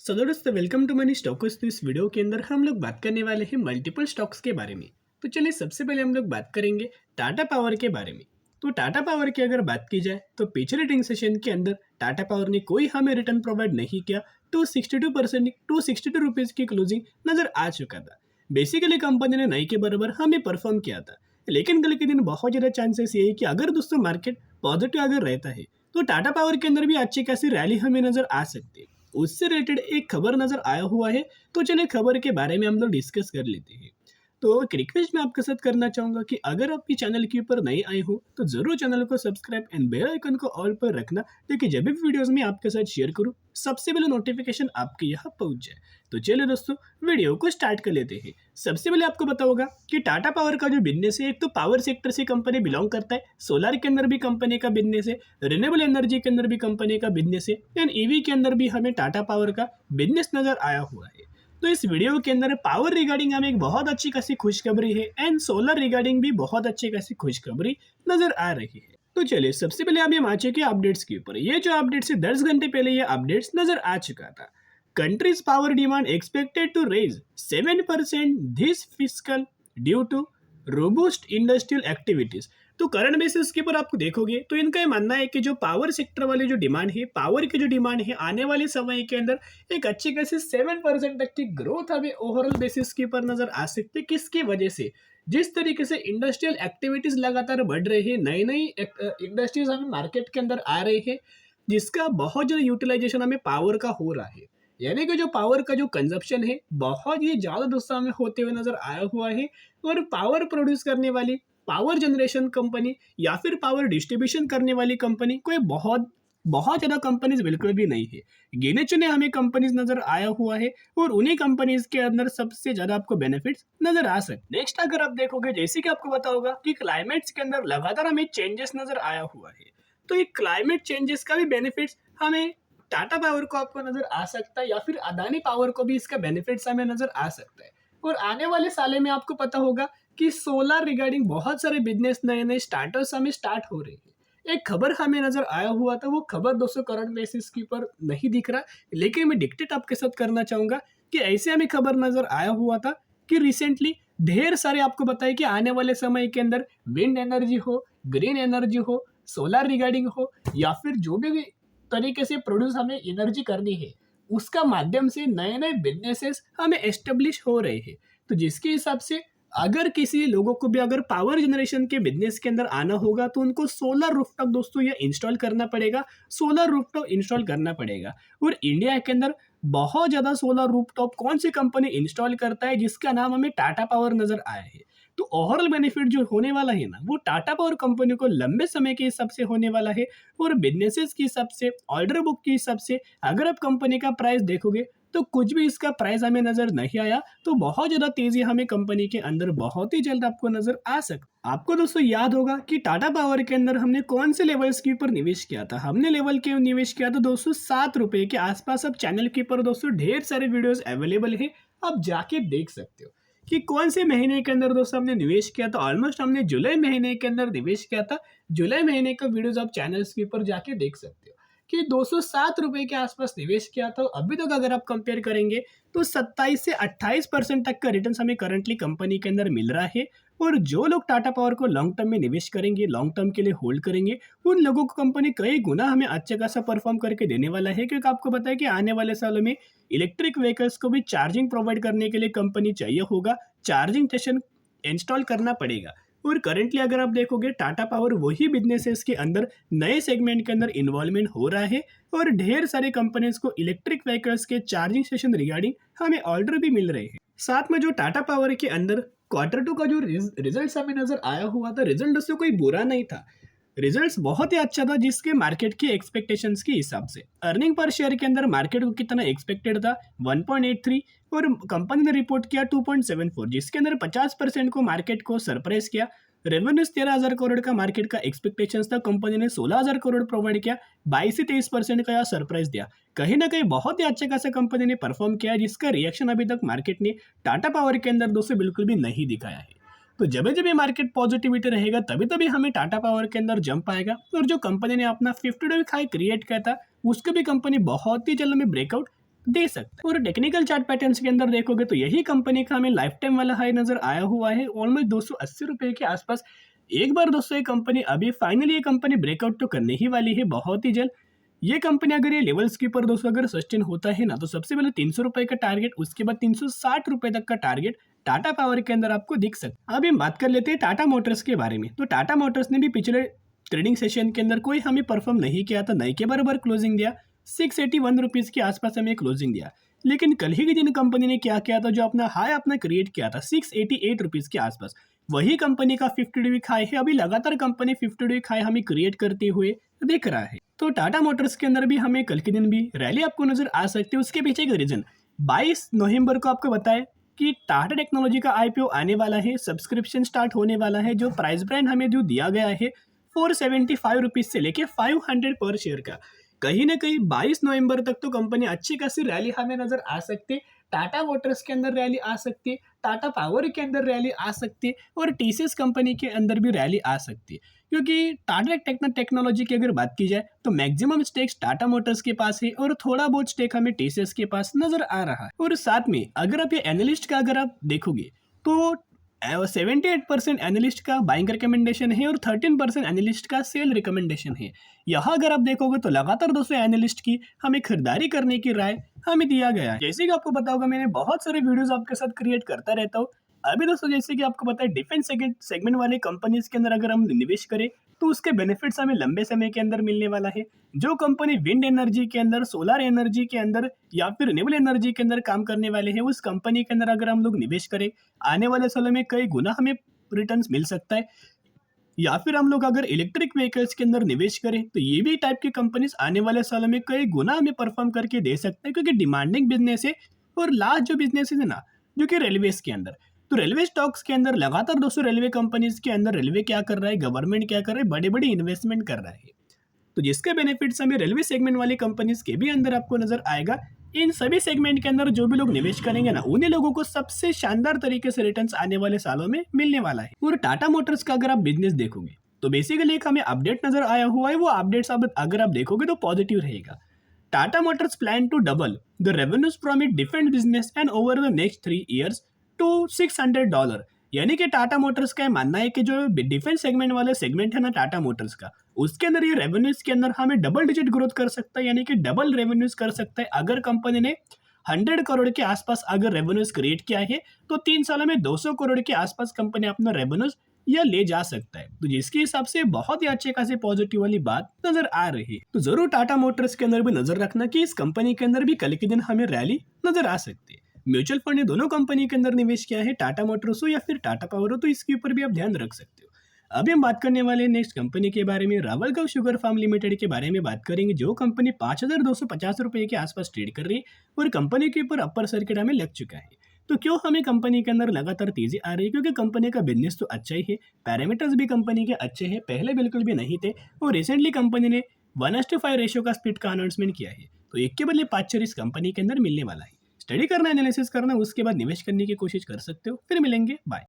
दोस्तों welcome to money stocks. तो इस वीडियो के अंदर हम लोग बात करने वाले हैं मल्टीपल स्टॉक्स के बारे में। तो चलिए सबसे पहले हम लोग बात करेंगे टाटा पावर के बारे में। तो टाटा पावर की अगर बात की जाए तो पिछले ट्रेडिंग सेशन के अंदर टाटा पावर ने कोई हमें रिटर्न प्रोवाइड नहीं किया। 262% 262 रुपीज़ की क्लोजिंग नजर आ चुका था। बेसिकली कंपनी ने नहीं के बराबर हमें परफॉर्म किया था, लेकिन कल के दिन बहुत ज़्यादा चांसेस ये है कि अगर दोस्तों मार्केट पॉजिटिव अगर रहता है तो टाटा पावर के अंदर भी अच्छी खासी रैली हमें नजर आ सकती है। उससे रिलेटेड एक खबर नजर आया हुआ है, तो चलिए खबर के बारे में हम लोग डिस्कस कर लेते हैं। तो एक रिक्वेस्ट मैं आपके साथ करना चाहूंगा कि अगर आप इस चैनल के ऊपर नए आए हो तो जरूर चैनल को सब्सक्राइब एंड बेल आइकन को ऑल पर रखना, ताकि जब भी वीडियोस में आपके साथ शेयर करूं सबसे पहले नोटिफिकेशन आपके यहाँ पहुंच जाए। तो चलिए दोस्तों वीडियो को स्टार्ट कर लेते हैं। सबसे पहले आपको बताऊंगा कि टाटा पावर का जो बिजनेस है, एक तो पावर सेक्टर से कंपनी बिलोंग करता है, सोलर के अंदर भी कंपनी का बिजनेस है, रिन्यूएबल एनर्जी के अंदर भी कंपनी का बिजनेस है, एंड ईवी के अंदर भी हमें टाटा पावर का बिजनेस नजर आया हुआ है। तो इस वीडियो के अंदर पावर रिगार्डिंग हमें एक बहुत अच्छी खासी खुशखबरी है, एंड सोलर रिगार्डिंग भी बहुत अच्छी खासी खुशखबरी नजर आ रही है। तो चलिए सबसे पहले आप ये आ चुके अपडेट्स के ऊपर। ये जो अपडेट्स है 10 घंटे पहले ये अपडेट्स नजर आ चुका था। Countries power demand expected to raise 7% this fiscal due to robust industrial activities. तो करंट बेसिस के ऊपर आपको देखोगे तो इनका ये मानना है कि जो पावर सेक्टर वाली जो डिमांड है, पावर की जो डिमांड है, आने वाले समय के अंदर एक अच्छी खासी 7% तक की ग्रोथ हमें ओवरऑल बेसिस के ऊपर नजर आ सकती है। किसकी वजह से? जिस तरीके से इंडस्ट्रियल एक्टिविटीज लगातार बढ़ रही है, नई नई इंडस्ट्रीज हमें मार्केट के अंदर आ रही है, जिसका बहुत ज़्यादा यूटिलाइजेशन हमें पावर का हो रहा है। यानी कि जो पावर का जो कंजप्शन है बहुत ही ज़्यादा दोस्तों हमें होते हुए नजर आया हुआ है। और पावर प्रोड्यूस करने वाली, पावर जनरेशन कंपनी या फिर पावर डिस्ट्रीब्यूशन करने वाली कंपनी कोई बहुत बहुत ज़्यादा कंपनीज बिल्कुल भी नहीं है। गिने चुने हमें कंपनीज नजर आया हुआ है, और उन्हीं कंपनीज के अंदर सबसे ज़्यादा आपको बेनिफिट्स नजर आ सकते। नेक्स्ट अगर आप देखोगे, जैसे कि आपको पता होगा कि क्लाइमेट्स के अंदर लगातार हमें चेंजेस नजर आया हुआ है, तो ये क्लाइमेट चेंजेस का भी बेनिफिट्स हमें टाटा पावर को आपको नजर आ सकता है, या फिर अदानी पावर को भी इसका बेनिफिट्स हमें नजर आ सकता है। और आने वाले साले में आपको पता होगा कि सोलर रिगार्डिंग बहुत सारे बिजनेस नए नए स्टार्टर्स हमें स्टार्ट हो रहे हैं। एक खबर हमें नजर आया हुआ था, वो खबर दोस्तों करंट बेसिस के ऊपर नहीं दिख रहा, लेकिन मैं डिक्टेट आपके साथ करना चाहूंगा कि ऐसे हमें खबर नजर आया हुआ था कि रिसेंटली ढेर सारे आपको बताए कि आने वाले समय के अंदर विंड एनर्जी हो, ग्रीन एनर्जी हो, सोलर रिगार्डिंग हो, या फिर जो भी तरीके से प्रोड्यूस हमें एनर्जी करनी है, उसका माध्यम से नए नए बिजनेसेस हमें एस्टेब्लिश हो रहे हैं। तो जिसके हिसाब से अगर किसी लोगों को भी अगर पावर जनरेशन के बिजनेस के अंदर आना होगा तो उनको सोलर रूफटॉप दोस्तों ये इंस्टॉल करना पड़ेगा, सोलर रूफटॉप इंस्टॉल करना पड़ेगा। और इंडिया के अंदर बहुत ज़्यादा सोलर रूफटॉप कौन सी कंपनी इंस्टॉल करता है, जिसका नाम हमें टाटा पावर नजर आया है। तो ओवरऑल बेनिफिट जो होने वाला है ना, वो टाटा पावर कंपनी को लंबे समय के हिसाब से होने वाला है। और बिजनेसेस के हिसाब से, ऑर्डर बुक के हिसाब से अगर आप कंपनी का प्राइस देखोगे तो कुछ भी इसका प्राइस हमें नजर नहीं आया। तो बहुत ज्यादा तेजी हमें कंपनी के अंदर बहुत ही जल्द आपको नजर आ सकती। आपको दोस्तों याद होगा कि टाटा पावर के अंदर हमने कौन से लेवल्स के ऊपर निवेश किया था। हमने लेवल के निवेश किया था दोस्तों 7 रुपए के आसपास। अब चैनल के ऊपर दोस्तों ढेर सारे वीडियोस अवेलेबल है, आप जाके देख सकते हो कि कौन से महीने के अंदर दोस्तों हमने निवेश किया था। ऑलमोस्ट हमने जुलाई महीने के अंदर निवेश किया था। जुलाई महीने का वीडियोस आप चैनल्स के ऊपर जाके देख सकते हो कि 207 रुपए के आसपास निवेश किया था। अभी तक अगर आप कंपेयर करेंगे तो 27 से 28% तक का रिटर्न हमें करंटली कंपनी के अंदर मिल रहा है। और जो लोग टाटा पावर को लॉन्ग टर्म में निवेश करेंगे, लॉन्ग टर्म के लिए होल्ड करेंगे, उन लोगों को कंपनी कई गुना हमें अच्छा खासा परफॉर्म करके देने वाला है। क्योंकि आपको पता है कि आने वाले सालों में इलेक्ट्रिक व्हीकल्स को भी चार्जिंग प्रोवाइड करने के लिए कंपनी चाहिए होगा, चार्जिंग स्टेशन इंस्टॉल करना पड़ेगा। और करंटली अगर आप देखोगे टाटा पावर वही बिजनेसेस के अंदर नए सेगमेंट के अंदर इन्वॉल्वमेंट हो रहा है, और ढेर सारे कंपनीज को इलेक्ट्रिक व्हीकल्स के चार्जिंग स्टेशन रिगार्डिंग हमें ऑर्डर भी मिल रहे हैं। साथ में जो टाटा पावर के अंदर Q2 का जो रिजल्ट हमें नजर आया हुआ था, रिजल्ट उससे कोई बुरा नहीं था, रिजल्ट्स बहुत ही अच्छा था जिसके मार्केट की एक्सपेक्टेशंस के हिसाब से। अर्निंग पर शेयर के अंदर मार्केट को कितना एक्सपेक्टेड था 1.83, और कंपनी ने रिपोर्ट किया 2.74, जिसके अंदर 50% को मार्केट को सरप्राइज किया। रेवेन्यूज 13,000 करोड़ का मार्केट का एक्सपेक्टेशंस था, कंपनी ने 16,000 करोड़ प्रोवाइड किया, 22 से 23% का यह सरप्राइज दिया। कहीं ना कहीं बहुत ही अच्छा खासा कंपनी ने परफॉर्म किया, जिसका रिएक्शन अभी तक मार्केट ने टाटा पावर के अंदर दोस्तों बिल्कुल भी नहीं दिखाया है। तो जब जब ये मार्केट पॉजिटिविटी रहेगा तभी तभी हमें टाटा पावर के अंदर जंप आएगा। और जो कंपनी ने अपना 50 डे हाई क्रिएट किया था उसको भी कंपनी बहुत ही जल्द में ब्रेकआउट दे सकता है। और टेक्निकल चार्ट पैटर्न्स के अंदर देखोगे तो यही कंपनी का हमें लाइफ टाइम वाला हाई नजर आया हुआ है ऑलमोस्ट 280 रुपए के आसपास। एक बार दोस्तों ये कंपनी अभी फाइनली ये कंपनी ब्रेकआउट तो करने ही वाली है बहुत ही जल्द। ये कंपनी अगर ये लेवल्स के ऊपर दोस्तों अगर सस्टेन होता है ना, तो सबसे पहले 300 रुपए का टारगेट, उसके बाद 360 रुपए तक का टारगेट टाटा पावर के अंदर आपको दिख सकता है। अभी हम बात कर लेते हैं टाटा मोटर्स के बारे में। तो टाटा मोटर्स ने भी पिछले ट्रेडिंग सेशन के अंदर कोई हमें परफॉर्म नहीं किया था, नहीं के बराबर क्लोजिंग दिया, 681 रुपीज के आसपास हमें क्लोजिंग दिया। लेकिन कल ही के दिन कंपनी ने क्या किया था, जो अपना हाई अपना क्रिएट किया था 688 रुपीज के आसपास, वही कंपनी का 50 वीक हाई है। अभी लगातार कंपनी 50 वीक हाई हमें क्रिएट करते हुए दिख रहा है। तो टाटा मोटर्स के अंदर भी हमें कल के दिन भी रैली आपको नजर आ सकती है। उसके पीछे का रीजन 22 नवंबर को आपको बताएं कि टाटा टेक्नोलॉजी का आईपीओ आने वाला है, सब्सक्रिप्शन स्टार्ट होने वाला है। जो प्राइस ब्रांड हमें जो दिया गया है 475 रुपीज से लेके 500 पर शेयर का, कहीं ना कहीं 22 नवंबर तक तो कंपनी अच्छी खासी रैली हमें नजर आ सकती है। टाटा मोटर्स के अंदर रैली आ सकती है, टाटा पावर के अंदर रैली आ सकती है, और टीसीएस कंपनी के अंदर भी रैली आ सकती है। क्योंकि टाटा टेक्नोलॉजी की अगर बात की जाए तो मैक्सिमम स्टेक्स टाटा मोटर्स के पास है और थोड़ा बहुत स्टेक हमें टीसीएस के पास नजर आ रहा है। और साथ में अगर आप ये एनालिस्ट का अगर आप देखोगे तो 78% एनालिस्ट का बाइंग रिकमेंडेशन है और 13% एनालिस्ट का सेल रिकमेंडेशन है। यहाँ अगर आप देखोगे तो लगातार दोस्तों एनालिस्ट की हमें खरीदारी करने की राय हमें दिया गया है। जैसे कि आपको पता होगा मैंने बहुत सारे वीडियोस आपके साथ क्रिएट करता रहता हूँ। अभी दोस्तों जैसे कि आपको पता है डिफेंस सेगमेंट वाले कंपनीज के अंदर अगर हम निवेश करें तो उसके बेनिफिट्स हमें लंबे समय के अंदर मिलने वाला है। जो कंपनी विंड एनर्जी के अंदर, सोलर एनर्जी के अंदर या फिर रिन्यूएबल एनर्जी के अंदर काम करने वाले हैं, उस कंपनी के अंदर अगर हम लोग निवेश करें आने वाले सालों में कई गुना हमें रिटर्न्स मिल सकता है। या फिर हम लोग अगर इलेक्ट्रिक व्हीकल्स के अंदर निवेश करें तो ये भी टाइप की कंपनीज आने वाले सालों में कई गुना हमें परफॉर्म करके दे सकते हैं, क्योंकि डिमांडिंग बिजनेस है। और लास्ट जो बिजनेस है ना, जो कि रेलवेज के अंदर, तो रेलवे स्टॉक्स के अंदर लगातार दोस्तों रेलवे कंपनीज के अंदर रेलवे क्या कर रहा है, गवर्नमेंट क्या कर रहा है, बड़े बड़े इन्वेस्टमेंट कर रहा है। तो जिसके बेनिफिट्स हमें रेलवे सेगमेंट वाली कंपनीज के भी अंदर आपको नजर आएगा। इन सभी सेगमेंट के अंदर जो भी लोग निवेश करेंगे ना, उन्हीं लोगों को सबसे शानदार तरीके से रिटर्न्स आने वाले सालों में मिलने वाला है। और टाटा मोटर्स का अगर आप बिजनेस देखोगे तो बेसिकली एक हमें अपडेट नजर आया हुआ है। वो अपडेट्स अगर आप देखोगे तो पॉजिटिव रहेगा। Tata Motors plan to double the revenues from it defence business and over the next 3 years to $600। यानी कि टाटा मोटर्स का मानना है कि जो डिफेंस सेगमेंट वाले सेगमेंट है ना टाटा मोटर्स का, उसके अंदर ये रेवेन्यूज के अंदर हमें डबल डिजिट ग्रोथ कर सकता है, यानी कि डबल रेवेन्यूज कर सकता है। अगर कंपनी ने 100 करोड़ के आसपास अगर रेवेन्यूज क्रिएट किया है तो 3 सालों में 200 करोड़ के आसपास कंपनी अपना रेवेन्यूज यह ले जा सकता है। तो जिसके हिसाब से बहुत ही अच्छे खासे पॉजिटिव वाली बात नजर आ रही है। तो जरूर टाटा मोटर्स के अंदर भी नजर रखना कि इस कंपनी के अंदर भी कल के दिन हमें रैली नजर आ सकती है। म्यूचुअल फंड ने दोनों कंपनी के अंदर निवेश किया है, टाटा मोटर्स हो या फिर टाटा पावर हो, तो इसके ऊपर भी आप ध्यान रख सकते हो। अभी हम बात करने वाले नेक्स्ट कंपनी के बारे में, रावलगांव शुगर फार्म लिमिटेड के बारे में बात करेंगे, जो कंपनी 5250 रुपए के आसपास ट्रेड कर रही है और कंपनी के ऊपर अपर सर्किट हमें लग चुका है। तो क्यों हमें कंपनी के अंदर लगातार तेजी आ रही है? क्योंकि कंपनी का बिजनेस तो अच्छा ही है, पैरामीटर्स भी कंपनी के अच्छे हैं, पहले बिल्कुल भी नहीं थे। और रिसेंटली कंपनी ने 1:5 रेशियो का स्प्लिट का अनाउंसमेंट किया है, तो एक के बदले 5 शेयर इस कंपनी के अंदर मिलने वाला है। स्टडी करना, एनालिसिस करना, उसके बाद निवेश करने की कोशिश कर सकते हो। फिर मिलेंगे, बाय।